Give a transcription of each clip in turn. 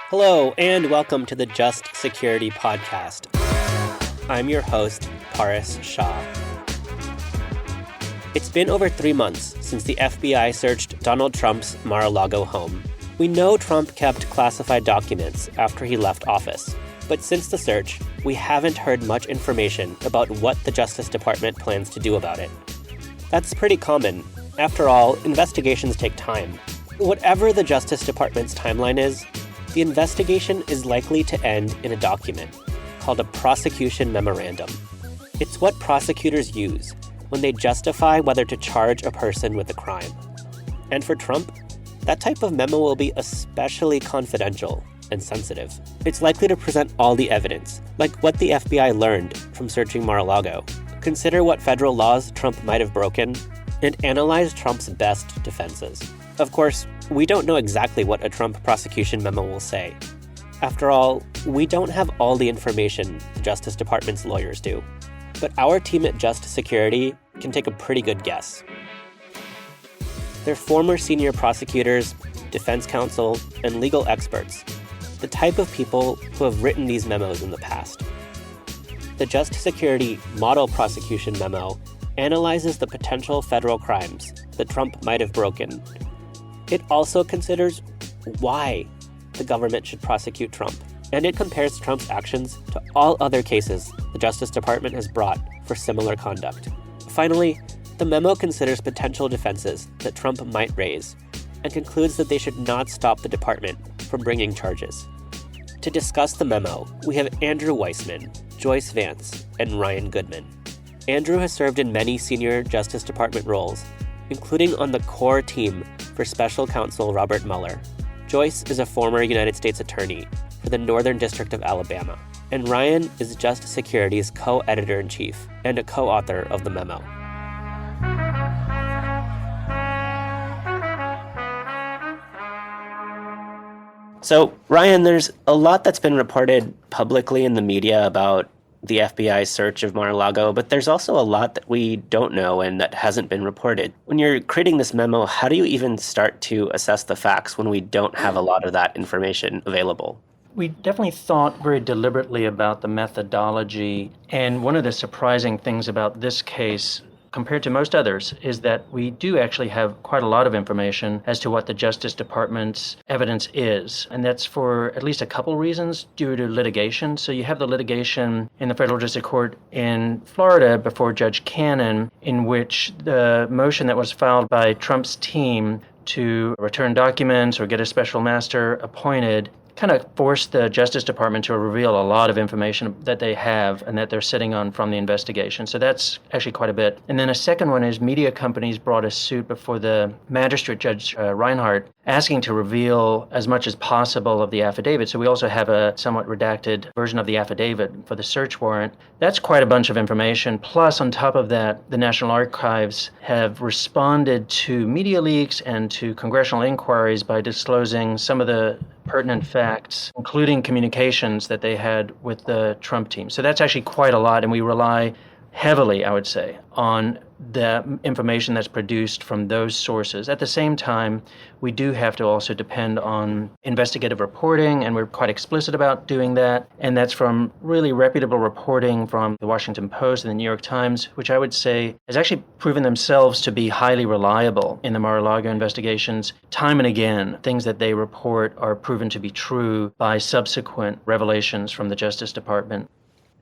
Hello, and welcome to the Just Security Podcast. I'm your host, Paris Shah. It's been over 3 months since the FBI searched Donald Trump's Mar-a-Lago home. We know Trump kept classified documents after he left office, but since the search, we haven't heard much information about what the Justice Department plans to do about it. That's pretty common. After all, investigations take time. Whatever the Justice Department's timeline is, the investigation is likely to end in a document called a Prosecution Memorandum. It's what prosecutors use when they justify whether to charge a person with a crime. And for Trump, that type of memo will be especially confidential and sensitive. It's likely to present all the evidence, like what the FBI learned from searching Mar-a-Lago, consider what federal laws Trump might have broken, and analyze Trump's best defenses. Of course, we don't know exactly what a Trump prosecution memo will say. After all, we don't have all the information the Justice Department's lawyers do. But our team at Just Security can take a pretty good guess. They're former senior prosecutors, defense counsel, and legal experts, the type of people who have written these memos in the past. The Just Security Model Prosecution Memo analyzes the potential federal crimes that Trump might have broken. It also considers why the government should prosecute Trump, and it compares Trump's actions to all other cases the Justice Department has brought for similar conduct. Finally, the memo considers potential defenses that Trump might raise, and concludes that they should not stop the department from bringing charges. To discuss the memo, we have Andrew Weissman, Joyce Vance, and Ryan Goodman. Andrew has served in many senior Justice Department roles, including on the core team for Special Counsel Robert Mueller. Joyce is a former United States attorney for the Northern District of Alabama, and Ryan is Just Security's co-editor-in-chief and a co-author of the memo. So, Ryan, there's a lot that's been reported publicly in the media about the FBI's search of Mar-a-Lago, but there's also a lot that we don't know and that hasn't been reported. When you're creating this memo, how do you even start to assess the facts when we don't have a lot of that information available? We definitely thought very deliberately about the methodology, and one of the surprising things about this case compared to most others is that we do actually have quite a lot of information as to what the Justice Department's evidence is. And that's for at least a couple reasons due to litigation. So you have the litigation in the Federal District Court in Florida before Judge Cannon, in which the motion that was filed by Trump's team to return documents or get a special master appointed kind of forced the Justice Department to reveal a lot of information that they have and that they're sitting on from the investigation. So that's actually quite a bit. And then a second one is media companies brought a suit before the magistrate Judge Reinhardt asking to reveal as much as possible of the affidavit. So we also have a somewhat redacted version of the affidavit for the search warrant. That's quite a bunch of information. Plus, on top of that, the National Archives have responded to media leaks and to congressional inquiries by disclosing some of the pertinent facts, including communications that they had with the Trump team. So that's actually quite a lot, and we rely heavily, I would say, on the information that's produced from those sources. At the same time, we do have to also depend on investigative reporting, and we're quite explicit about doing that. And that's from really reputable reporting from the Washington Post and the New York Times, which I would say has actually proven themselves to be highly reliable in the Mar-a-Lago investigations. Time and again, things that they report are proven to be true by subsequent revelations from the Justice Department.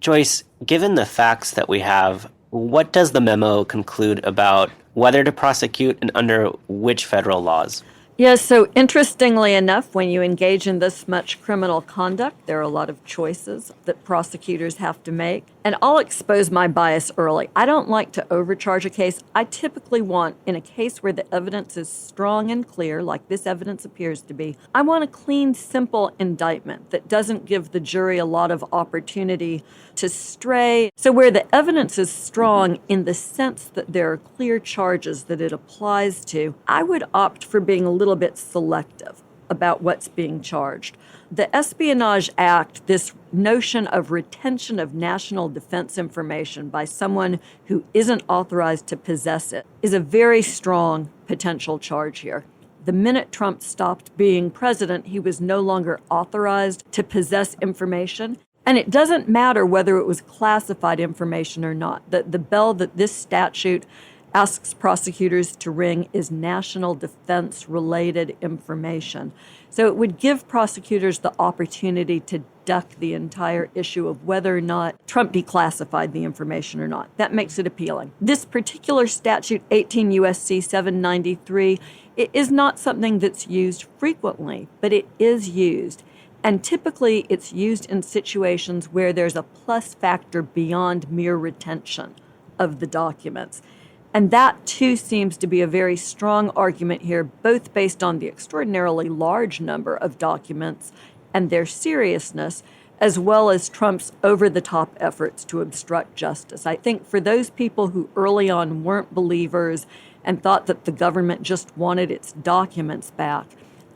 Joyce, given the facts that we have, what does the memo conclude about whether to prosecute and under which federal laws? Yes, so interestingly enough, when you engage in this much criminal conduct, there are a lot of choices that prosecutors have to make. And I'll expose my bias early. I don't like to overcharge a case. I typically want, in a case where the evidence is strong and clear, like this evidence appears to be, I want a clean, simple indictment that doesn't give the jury a lot of opportunity to stray. So where the evidence is strong in the sense that there are clear charges that it applies to, I would opt for being a little bit selective about what's being charged. The Espionage Act, this notion of retention of national defense information by someone who isn't authorized to possess it, is a very strong potential charge here. The minute Trump stopped being president, he was no longer authorized to possess information. And it doesn't matter whether it was classified information or not. The bell that this statute asks prosecutors to ring is national defense-related information. So it would give prosecutors the opportunity to duck the entire issue of whether or not Trump declassified the information or not. That makes it appealing. This particular statute, 18 U.S.C. 793, it is not something that's used frequently, but it is used. And typically it's used in situations where there's a plus factor beyond mere retention of the documents. And that, too, seems to be a very strong argument here, both based on the extraordinarily large number of documents and their seriousness, as well as Trump's over-the-top efforts to obstruct justice. I think for those people who early on weren't believers and thought that the government just wanted its documents back,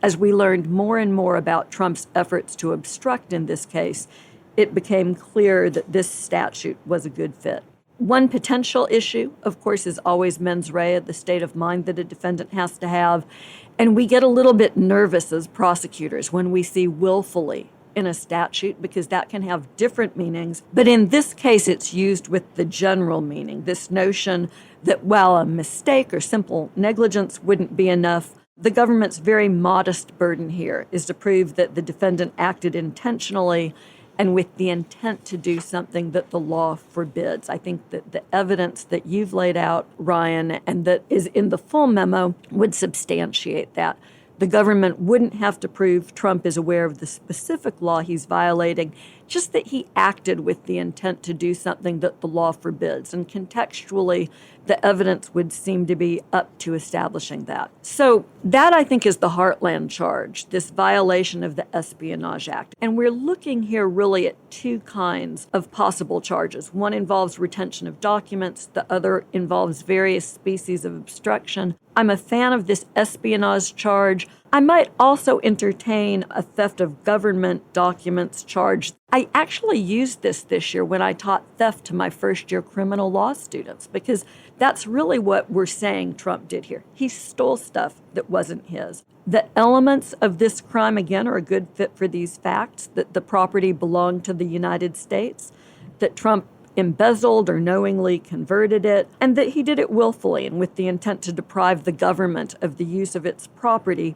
as we learned more and more about Trump's efforts to obstruct in this case, it became clear that this statute was a good fit. One potential issue, of course, is always mens rea, the state of mind that a defendant has to have. And we get a little bit nervous as prosecutors when we see willfully in a statute because that can have different meanings. But in this case, it's used with the general meaning, this notion that while a mistake or simple negligence wouldn't be enough, the government's very modest burden here is to prove that the defendant acted intentionally and with the intent to do something that the law forbids. I think that the evidence that you've laid out, Ryan, and that is in the full memo would substantiate that. The government wouldn't have to prove Trump is aware of the specific law he's violating, just that he acted with the intent to do something that the law forbids. And contextually, the evidence would seem to be up to establishing that. So that, I think, is the heartland charge, this violation of the Espionage Act. And we're looking here really at two kinds of possible charges. One involves retention of documents. The other involves various species of obstruction. I'm a fan of this espionage charge. I might also entertain a theft of government documents charge. I actually used this year when I taught theft to my first-year criminal law students, because that's really what we're saying Trump did here. He stole stuff that wasn't his. The elements of this crime, again, are a good fit for these facts, that the property belonged to the United States, that Trump embezzled or knowingly converted it, and that he did it willfully and with the intent to deprive the government of the use of its property.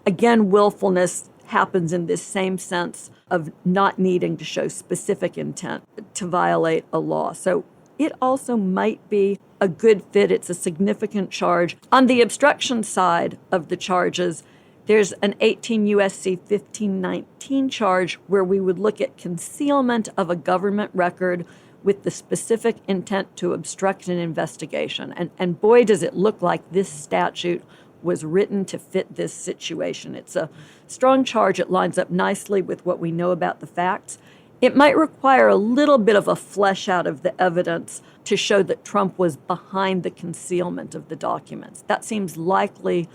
Again, willfulness happens in this same sense of not needing to show specific intent to violate a law. So it also might be a good fit. It's a significant charge. On the obstruction side of the charges, there's an 18 U.S.C. 1519 charge where we would look at concealment of a government record with the specific intent to obstruct an investigation. And boy, does it look like this statute was written to fit this situation. It's a strong charge. It lines up nicely with what we know about the facts. It might require a little bit of a flesh out of the evidence to show that Trump was behind the concealment of the documents. That seems likely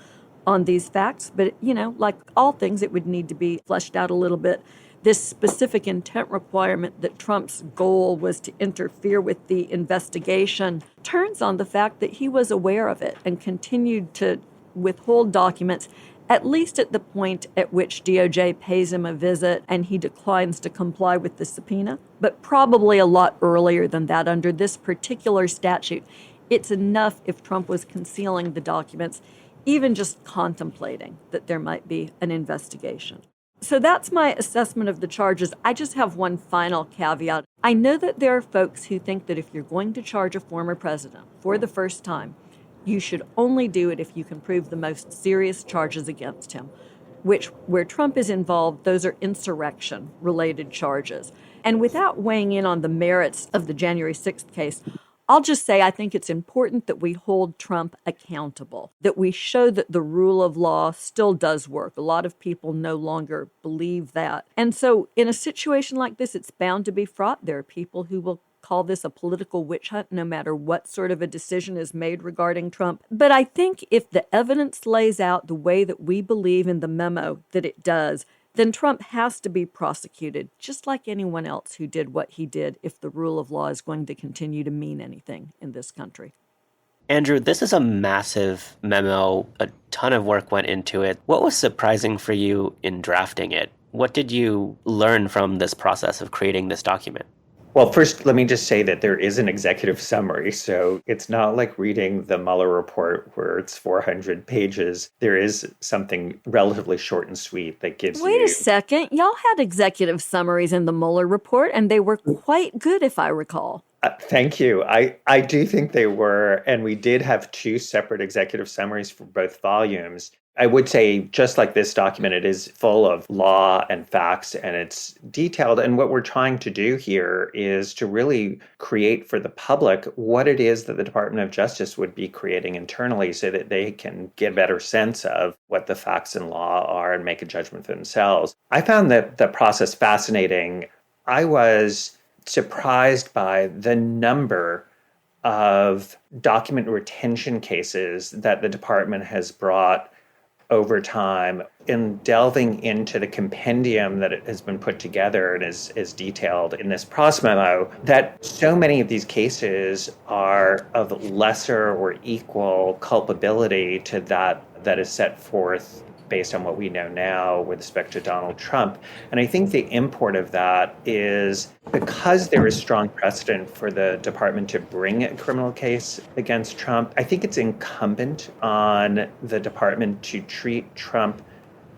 on these facts, but, like all things, it would need to be fleshed out a little bit. This specific intent requirement that Trump's goal was to interfere with the investigation turns on the fact that he was aware of it and continued to withhold documents, at least at the point at which DOJ pays him a visit and he declines to comply with the subpoena, but probably a lot earlier than that under this particular statute. It's enough if Trump was concealing the documents, even just contemplating that there might be an investigation. So that's my assessment of the charges. I just have one final caveat. I know that there are folks who think that if you're going to charge a former president for the first time, you should only do it if you can prove the most serious charges against him, which, where Trump is involved, those are insurrection-related charges. And without weighing in on the merits of the January 6th case, I'll just say I think it's important that we hold Trump accountable, that we show that the rule of law still does work. A lot of people no longer believe that. And so in a situation like this, it's bound to be fraught. There are people who will call this a political witch hunt, no matter what sort of a decision is made regarding Trump. But I think if the evidence lays out the way that we believe in the memo that it does, then Trump has to be prosecuted, just like anyone else who did what he did, if the rule of law is going to continue to mean anything in this country. Andrew, this is a massive memo. A ton of work went into it. What was surprising for you in drafting it? What did you learn from this process of creating this document? Well, first, let me just say that there is an executive summary. So it's not like reading the Mueller report where it's 400 pages. There is something relatively short and sweet that gives Wait a second. Y'all had executive summaries in the Mueller report, and they were quite good, if I recall. Thank you. I do think they were. And we did have two separate executive summaries for both volumes. I would say, just like this document, it is full of law and facts, and it's detailed. And what we're trying to do here is to really create for the public what it is that the Department of Justice would be creating internally so that they can get a better sense of what the facts and law are and make a judgment for themselves. I found that the process fascinating. I was surprised by the number of document retention cases that the department has brought over time in delving into the compendium that has been put together and is detailed in this Pross memo, that so many of these cases are of lesser or equal culpability to that is set forth based on what we know now with respect to Donald Trump. And I think the import of that is because there is strong precedent for the department to bring a criminal case against Trump, I think it's incumbent on the department to treat Trump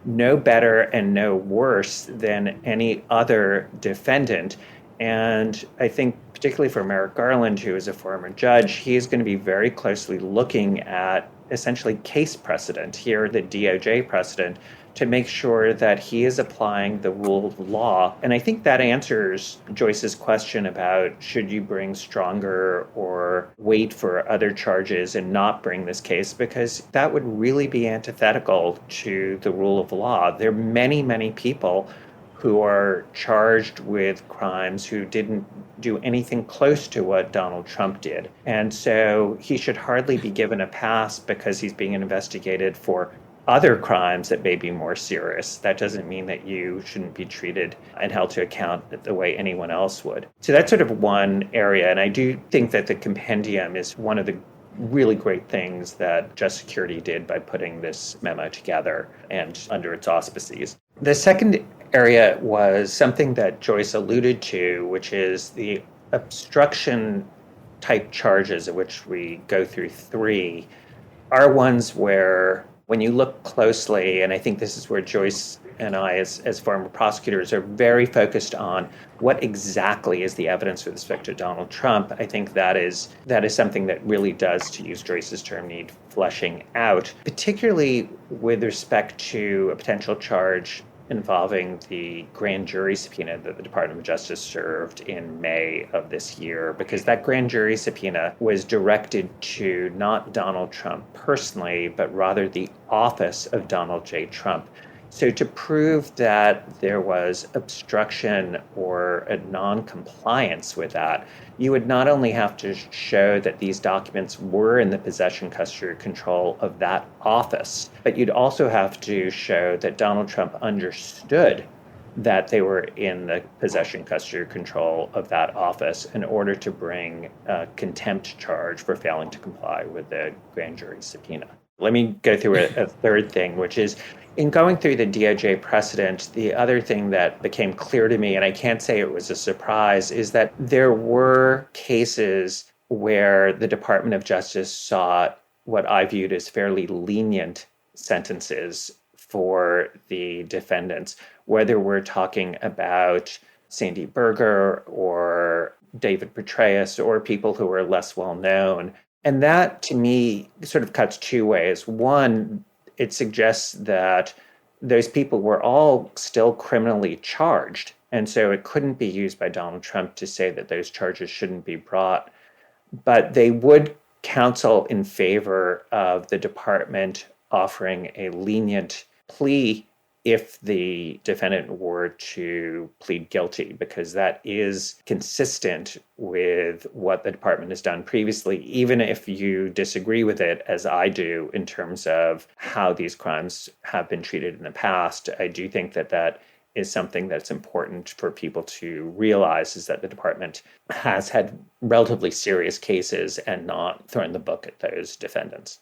no better and no worse than any other defendant. And I think particularly for Merrick Garland, who is a former judge, he is going to be very closely looking at essentially case precedent, here the DOJ precedent, to make sure that he is applying the rule of law. And I think that answers Joyce's question about should you bring stronger or wait for other charges and not bring this case, because that would really be antithetical to the rule of law. There are many, many people who are charged with crimes who didn't do anything close to what Donald Trump did. And so he should hardly be given a pass because he's being investigated for other crimes that may be more serious. That doesn't mean that you shouldn't be treated and held to account the way anyone else would. So that's sort of one area. And I do think that the compendium is one of the really great things that Just Security did by putting this memo together and under its auspices. The second area was something that Joyce alluded to, which is the obstruction type charges, of which we go through three, are ones where when you look closely, and I think this is where Joyce and I, as former prosecutors, are very focused on what exactly is the evidence with respect to Donald Trump. I think that is something that really does, to use Joyce's term, need fleshing out, particularly with respect to a potential charge involving the grand jury subpoena that the Department of Justice served in May of this year, because that grand jury subpoena was directed to not Donald Trump personally, but rather the office of Donald J. Trump. So to prove that there was obstruction or a non-compliance with that, you would not only have to show that these documents were in the possession, custody, or control of that office, but you'd also have to show that Donald Trump understood that they were in the possession, custody, or control of that office in order to bring a contempt charge for failing to comply with the grand jury subpoena. Let me go through a third thing, which is in going through the DOJ precedent, the other thing that became clear to me, and I can't say it was a surprise, is that there were cases where the Department of Justice sought what I viewed as fairly lenient sentences for the defendants, whether we're talking about Sandy Berger or David Petraeus or people who are less well known. And that, to me, sort of cuts two ways. One, it suggests that those people were all still criminally charged. And so it couldn't be used by Donald Trump to say that those charges shouldn't be brought. But they would counsel in favor of the department offering a lenient plea if the defendant were to plead guilty, because that is consistent with what the department has done previously, even if you disagree with it, as I do, in terms of how these crimes have been treated in the past. I do think that that is something that's important for people to realize, is that the department has had relatively serious cases and not thrown the book at those defendants.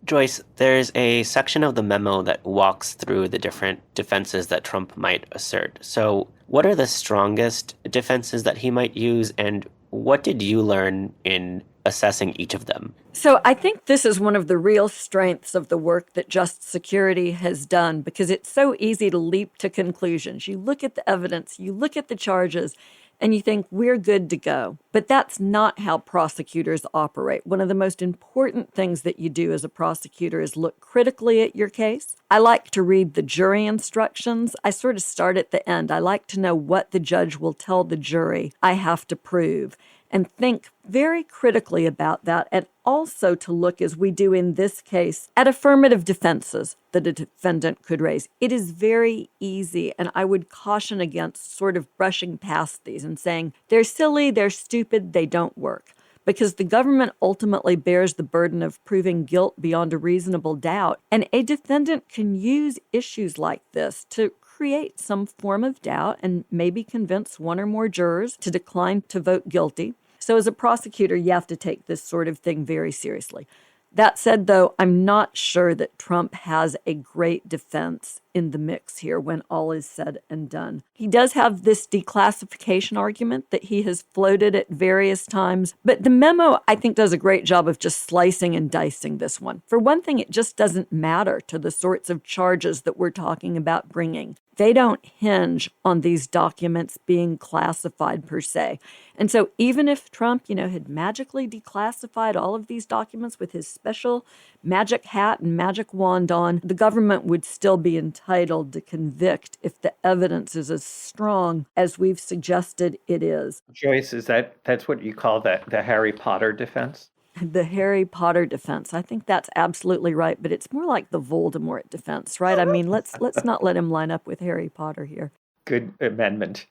Joyce, there's a section of the memo that walks through the different defenses that Trump might assert. So what are the strongest defenses that he might use, and what did you learn in assessing each of them? So I think this is one of the real strengths of the work that Just Security has done, because it's so easy to leap to conclusions. You look at the evidence, you look at the charges, and you think, we're good to go. But that's not how prosecutors operate. One of the most important things that you do as a prosecutor is look critically at your case. I like to read the jury instructions. I sort of start at the end. I like to know what the judge will tell the jury I have to prove, and think very critically about that, and also to look, as we do in this case, at affirmative defenses that a defendant could raise. It is very easy, and I would caution against sort of brushing past these and saying, they're silly, they're stupid, they don't work. Because the government ultimately bears the burden of proving guilt beyond a reasonable doubt, and a defendant can use issues like this to create some form of doubt and maybe convince one or more jurors to decline to vote guilty. So as a prosecutor, you have to take this sort of thing very seriously. That said, though, I'm not sure that Trump has a great defense in the mix here when all is said and done. He does have this declassification argument that he has floated at various times, but the memo, I think, does a great job of just slicing and dicing this one. For one thing, it just doesn't matter to the sorts of charges that we're talking about bringing. They don't hinge on these documents being classified per se. And so even if Trump, had magically declassified all of these documents with his special magic hat and magic wand on, the government would still be entitled to convict if the evidence is as strong as we've suggested it is. Joyce, that's what you call the Harry Potter defense? The Harry Potter defense. I think that's absolutely right, but it's more like the Voldemort defense, right? I mean, let's not let him line up with Harry Potter here. Good amendment.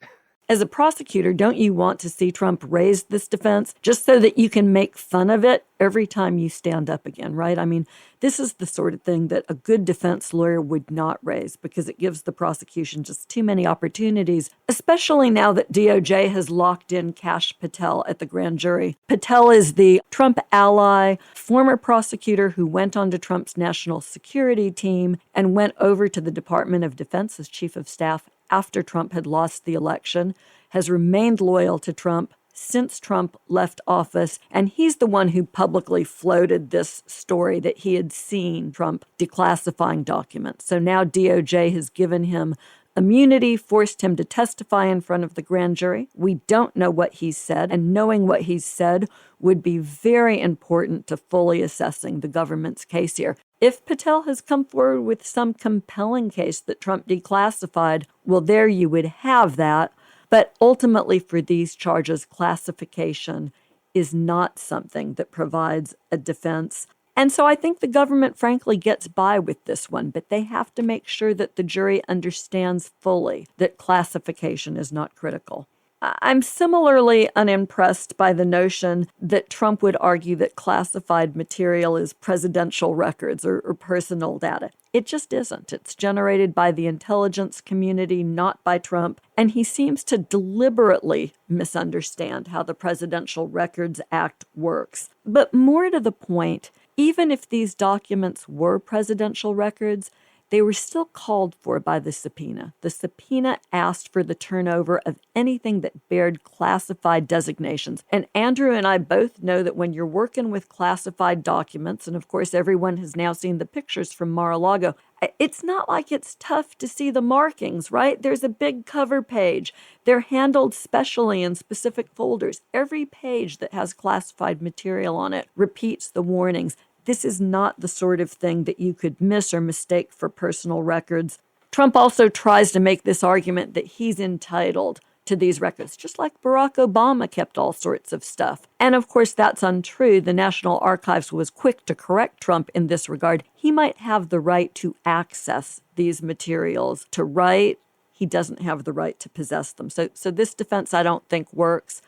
As a prosecutor, don't you want to see Trump raise this defense just so that you can make fun of it every time you stand up again, right? I mean, this is the sort of thing that a good defense lawyer would not raise because it gives the prosecution just too many opportunities, especially now that DOJ has locked in Kash Patel at the grand jury. Patel is the Trump ally, former prosecutor who went onto Trump's national security team and went over to the Department of Defense as chief of staff after Trump had lost the election, has remained loyal to Trump since Trump left office, and he's the one who publicly floated this story that he had seen Trump declassifying documents. So now DOJ has given him immunity, forced him to testify in front of the grand jury. We don't know what he said, and knowing what he said would be very important to fully assessing the government's case here. If Patel has come forward with some compelling case that Trump declassified, well, there you would have that. But ultimately, for these charges, classification is not something that provides a defense. And so I think the government, frankly, gets by with this one, but they have to make sure that the jury understands fully that classification is not critical. I'm similarly unimpressed by the notion that Trump would argue that classified material is presidential records or personal data. It just isn't. It's generated by the intelligence community, not by Trump. And he seems to deliberately misunderstand how the Presidential Records Act works. But more to the point, even if these documents were presidential records, they were still called for by the subpoena. The subpoena asked for the turnover of anything that bared classified designations. And Andrew and I both know that when you're working with classified documents, and of course everyone has now seen the pictures from Mar-a-Lago, it's not like it's tough to see the markings, right? There's a big cover page. They're handled specially in specific folders. Every page that has classified material on it repeats the warnings. This is not the sort of thing that you could miss or mistake for personal records. Trump also tries to make this argument that he's entitled to these records, just like Barack Obama kept all sorts of stuff. And of course, that's untrue. The National Archives was quick to correct Trump in this regard. He might have the right to access these materials to write. He doesn't have the right to possess them. So this defense, I don't think, works.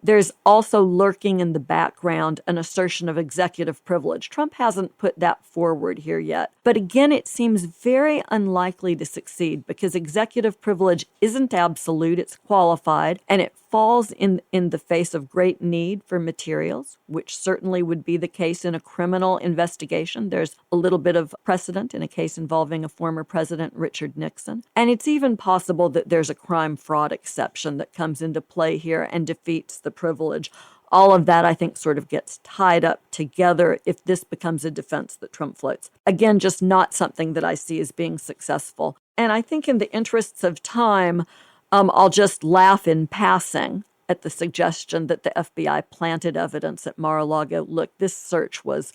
There's also lurking in the background an assertion of executive privilege. Trump hasn't put that forward here yet. But again, it seems very unlikely to succeed because executive privilege isn't absolute, it's qualified, and it falls in the face of great need for materials, which certainly would be the case in a criminal investigation. There's a little bit of precedent in a case involving a former president, Richard Nixon. And it's even possible that there's a crime fraud exception that comes into play here and defeats the privilege. All of that, I think, sort of gets tied up together if this becomes a defense that Trump floats. Again, just not something that I see as being successful. And I think in the interests of time, I'll just laugh in passing at the suggestion that the FBI planted evidence at Mar-a-Lago. Look, this search was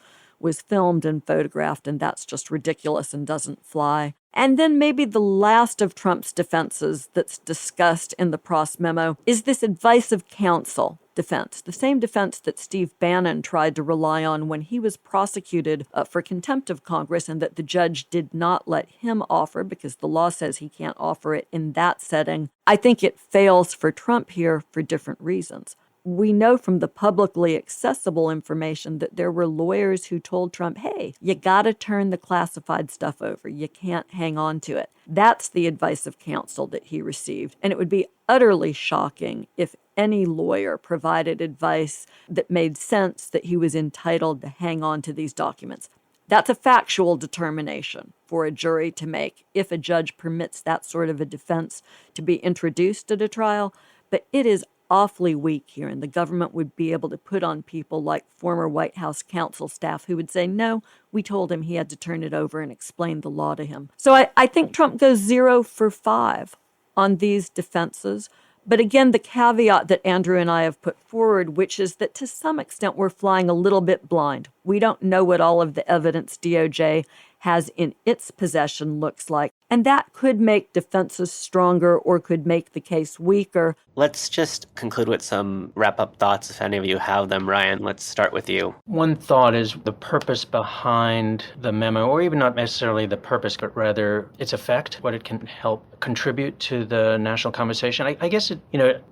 filmed and photographed, and that's just ridiculous and doesn't fly. And then maybe the last of Trump's defenses that's discussed in the Pross memo is this advice of counsel defense, the same defense that Steve Bannon tried to rely on when he was prosecuted for contempt of Congress, and that the judge did not let him offer because the law says he can't offer it in that setting. I think it fails for Trump here for different reasons. We know from the publicly accessible information that there were lawyers who told Trump, hey, you got to turn the classified stuff over. You can't hang on to it. That's the advice of counsel that he received. And it would be utterly shocking if any lawyer provided advice that made sense that he was entitled to hang on to these documents. That's a factual determination for a jury to make if a judge permits that sort of a defense to be introduced at a trial. But it is awfully weak here, and the government would be able to put on people like former White House counsel staff who would say, no, we told him he had to turn it over and explain the law to him. So I think Trump goes 0 for 5 on these defenses. But again, the caveat that Andrew and I have put forward, which is that to some extent we're flying a little bit blind. We don't know what all of the evidence DOJ has in its possession looks like. And that could make defenses stronger or could make the case weaker. Let's just conclude with some wrap-up thoughts, if any of you have them. Ryan, let's start with you. One thought is the purpose behind the memo, or even not necessarily the purpose, but rather its effect, what it can help contribute to the national conversation. I guess,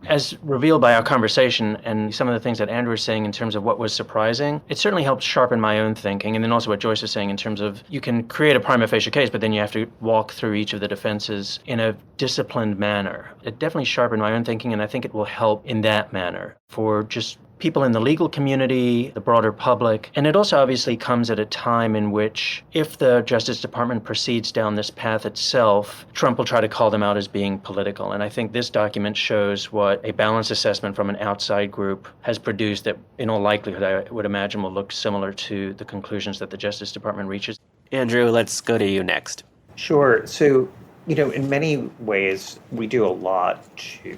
as revealed by our conversation and some of the things that Andrew was saying in terms of what was surprising, it certainly helped sharpen my own thinking. And then also what Joyce was saying in terms of you can create a prima facie case, but then you have to walk through each of the defenses in a disciplined manner. It definitely sharpened my own thinking, and I think it will help in that manner for just people in the legal community, the broader public. And it also obviously comes at a time in which, if the Justice Department proceeds down this path itself, Trump will try to call them out as being political. And I think this document shows what a balanced assessment from an outside group has produced that, in all likelihood, I would imagine will look similar to the conclusions that the Justice Department reaches. Andrew, let's go to you next. Sure. So, in many ways, we do a lot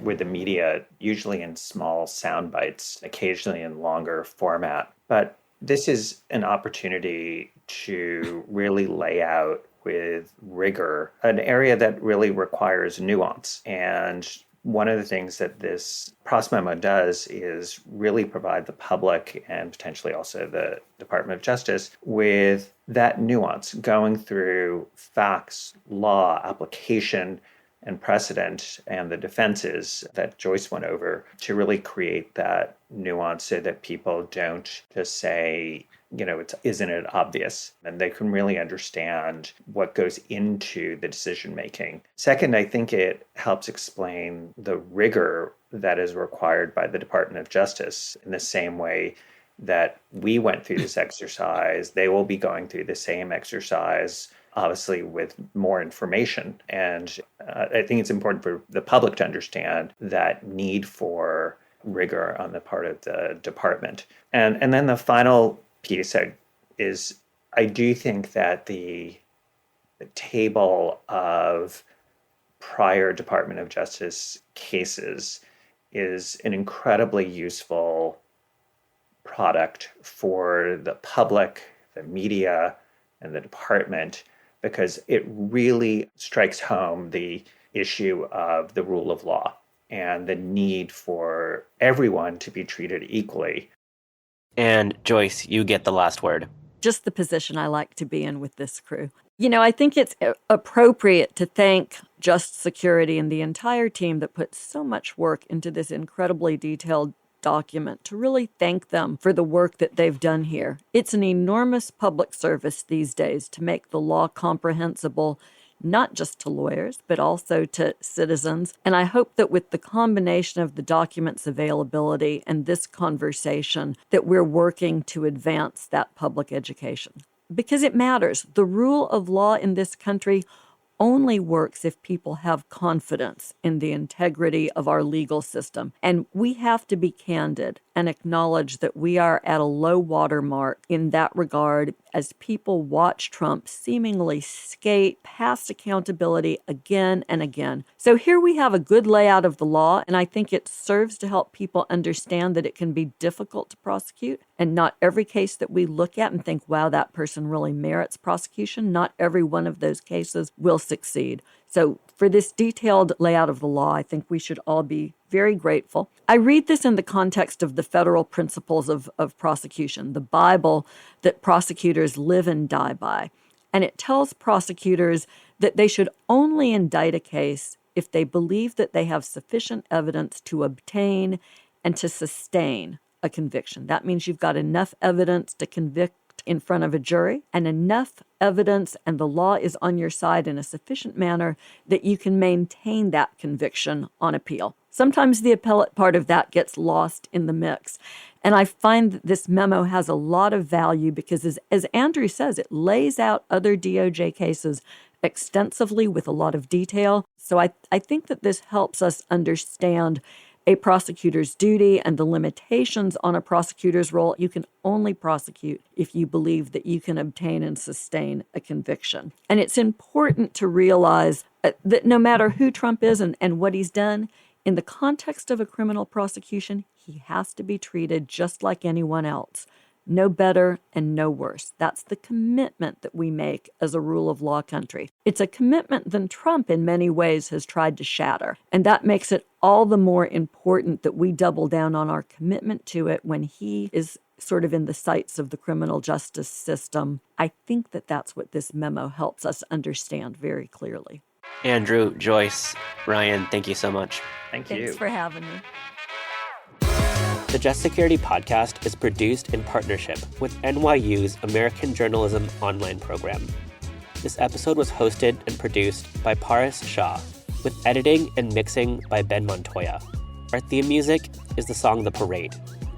with the media, usually in small sound bites, occasionally in longer format. But this is an opportunity to really lay out with rigor an area that really requires nuance. And one of the things that this Pross memo does is really provide the public and potentially also the Department of Justice with that nuance, going through facts, law, application, and precedent, and the defenses that Joyce went over to really create that nuance so that people don't just say, isn't it obvious? And they can really understand what goes into the decision making. Second, I think it helps explain the rigor that is required by the Department of Justice in the same way that we went through this exercise. They will be going through the same exercise, obviously with more information. And I think it's important for the public to understand that need for rigor on the part of the department. And then the final piece is I do think that the table of prior Department of Justice cases is an incredibly useful product for the public, the media, and the department, because it really strikes home the issue of the rule of law and the need for everyone to be treated equally. And Joyce, you get the last word. Just the position I like to be in with this crew. I think it's appropriate to thank Just Security and the entire team that put so much work into this incredibly detailed document to really thank them for the work that they've done here. It's an enormous public service these days to make the law comprehensible, not just to lawyers, but also to citizens. And I hope that with the combination of the document's availability and this conversation, that we're working to advance that public education. Because it matters. The rule of law in this country only works if people have confidence in the integrity of our legal system. And we have to be candid and acknowledge that we are at a low water mark in that regard as people watch Trump seemingly skate past accountability again and again. So here we have a good layout of the law, and I think it serves to help people understand that it can be difficult to prosecute. And not every case that we look at and think, wow, that person really merits prosecution, not every one of those cases will succeed. So for this detailed layout of the law, I think we should all be very grateful. I read this in the context of the federal principles of prosecution, the Bible that prosecutors live and die by. And it tells prosecutors that they should only indict a case if they believe that they have sufficient evidence to obtain and to sustain a conviction. That means you've got enough evidence to convict in front of a jury and enough evidence and the law is on your side in a sufficient manner that you can maintain that conviction on appeal. Sometimes the appellate part of that gets lost in the mix. And I find that this memo has a lot of value because, as Andrew says, it lays out other DOJ cases extensively with a lot of detail. So I think that this helps us understand a prosecutor's duty and the limitations on a prosecutor's role. You can only prosecute if you believe that you can obtain and sustain a conviction. And it's important to realize that no matter who Trump is and what he's done, in the context of a criminal prosecution, he has to be treated just like anyone else. No better and no worse. That's the commitment that we make as a rule of law country. It's a commitment that Trump in many ways has tried to shatter. And that makes it all the more important that we double down on our commitment to it when he is sort of in the sights of the criminal justice system. I think that that's what this memo helps us understand very clearly. Andrew, Joyce, Ryan, thank you so much. Thank you. Thanks for having me. The Just Security podcast is produced in partnership with NYU's American Journalism online program. This episode was hosted and produced by Paris Shah, with editing and mixing by Ben Montoya. Our theme music is the song The Parade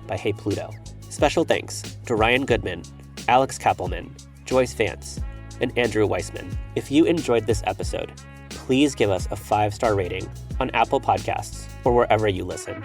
by Hey Pluto. Special thanks to Ryan Goodman, Alex Kappelman, Joyce Vance, and Andrew Weissman. If you enjoyed this episode, please give us a 5-star rating on Apple Podcasts or wherever you listen.